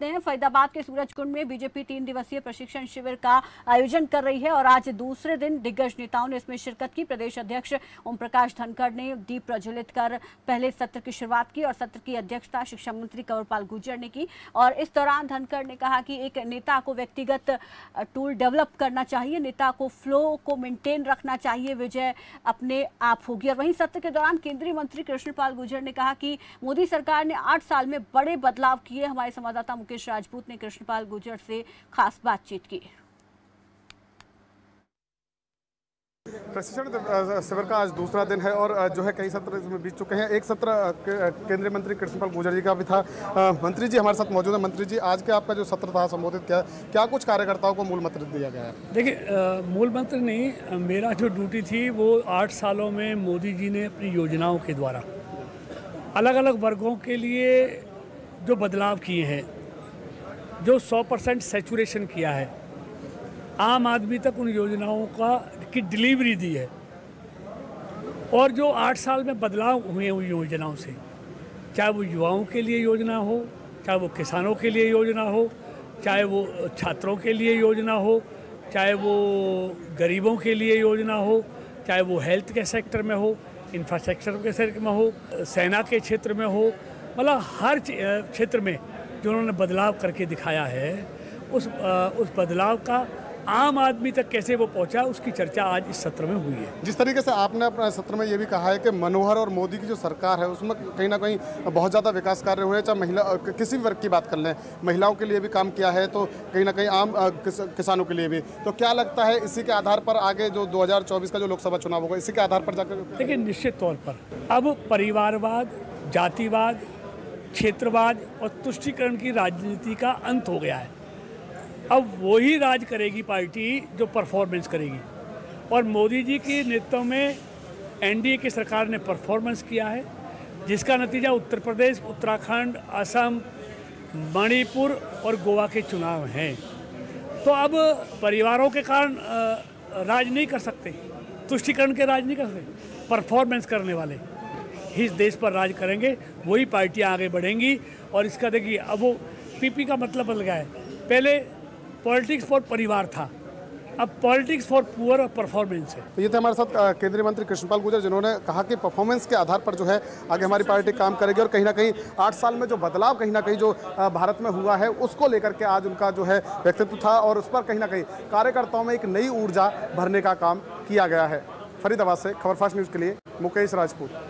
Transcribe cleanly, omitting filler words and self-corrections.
हैं फरीदाबाद के सूरजकुंड में बीजेपी 3 दिवसीय प्रशिक्षण शिविर का आयोजन कर रही है और आज दूसरे दिन दिग्गज नेताओं ने इसमें शिरकत की। प्रदेश अध्यक्ष ओम प्रकाश धनखड़ ने दीप प्रज्वलित कर पहले सत्र की शुरुआत की और सत्र की अध्यक्षता शिक्षा मंत्री कंवरपाल गुर्जर ने की। और इस दौरान धनखड़ ने कहा कि एक नेता को व्यक्तिगत टूल डेवलप करना चाहिए, नेता को फ्लो को मेंटेन रखना चाहिए, विजय अपने आप होगी। और वहीं सत्र के दौरान केंद्रीय मंत्री कृष्णपाल गुर्जर ने कहा कि मोदी सरकार ने 8 साल में बड़े बदलाव किए। हमारे संवाददाता मुकेश राजपूत ने कृष्णपाल गुर्जर से खास बातचीत की। प्रशिक्षण शिविर का आज दूसरा दिन है और जो है कई सत्र इसमें बीत चुके हैं। एक सत्र केंद्रीय मंत्री कृष्णपाल गुर्जर जी का भी था। मंत्री जी हमारे साथ मौजूद है। मंत्री जी, आज के आपका जो सत्र था संबोधित किया, क्या कुछ कार्यकर्ताओं को मूल मंत्र दिया गया है? देखिए, मूल मंत्र नहीं, मेरा जो ड्यूटी थी वो 8 सालों में मोदी जी ने अपनी योजनाओं के द्वारा अलग अलग वर्गों के लिए जो बदलाव किए हैं, जो 100% सैचुरेशन किया है, आम आदमी तक उन योजनाओं की डिलीवरी दी है। और जो 8 साल में बदलाव हुए उन योजनाओं से, चाहे वो युवाओं के लिए योजना हो, चाहे वो किसानों के लिए योजना हो, चाहे वो छात्रों के लिए योजना हो, चाहे वो गरीबों के लिए योजना हो, चाहे वो हेल्थ के सेक्टर में हो, इंफ्रास्ट्रक्चर के सेक्टर में हो, सेना के क्षेत्र में हो, मतलब हर क्षेत्र में जो उन्होंने बदलाव करके दिखाया है, उस बदलाव का आम आदमी तक कैसे वो पहुंचा, उसकी चर्चा आज इस सत्र में हुई है। जिस तरीके से आपने अपने सत्र में ये भी कहा है कि मनोहर और मोदी की जो सरकार है उसमें कहीं ना कहीं बहुत ज़्यादा विकास कार्य हुए, चाहे महिला किसी भी वर्ग की बात कर लें, महिलाओं के लिए भी काम किया है, तो कहीं ना कहीं आम किसानों के लिए भी। तो क्या लगता है इसी के आधार पर आगे जो 2024 का जो लोकसभा चुनाव होगा, इसी के आधार पर जाकर? देखिए, निश्चित तौर पर अब परिवारवाद, जातिवाद, क्षेत्रवाद और तुष्टीकरण की राजनीति का अंत हो गया है। अब वही राज करेगी पार्टी जो परफॉर्मेंस करेगी। और मोदी जी के नेतृत्व में एनडीए की सरकार ने परफॉर्मेंस किया है, जिसका नतीजा उत्तर प्रदेश, उत्तराखंड, असम, मणिपुर और गोवा के चुनाव हैं। तो अब परिवारों के कारण राज नहीं कर सकते, तुष्टीकरण के राज नहीं कर सकते, परफॉर्मेंस करने वाले इस देश पर राज करेंगे, वही पार्टियां आगे बढ़ेंगी। और इसका देखिए, अब वो पीपी का मतलब बदल गया है। पहले पॉलिटिक्स फॉर परिवार था, अब पॉलिटिक्स फॉर पुअर और परफॉर्मेंस है। तो ये थे हमारे साथ केंद्रीय मंत्री कृष्णपाल गुर्जर, जिन्होंने कहा कि परफॉर्मेंस के आधार पर जो है आगे हमारी पार्टी काम करेगी। और कहीं ना कहीं 8 साल में जो बदलाव कहीं ना कहीं जो भारत में हुआ है उसको लेकर के आज उनका जो है व्यक्तित्व था और उस पर कहीं ना कहीं कार्यकर्ताओं में एक नई ऊर्जा भरने का काम किया गया है। फरीदाबाद से खबरफास्ट न्यूज़ के लिए मुकेश राजपूत।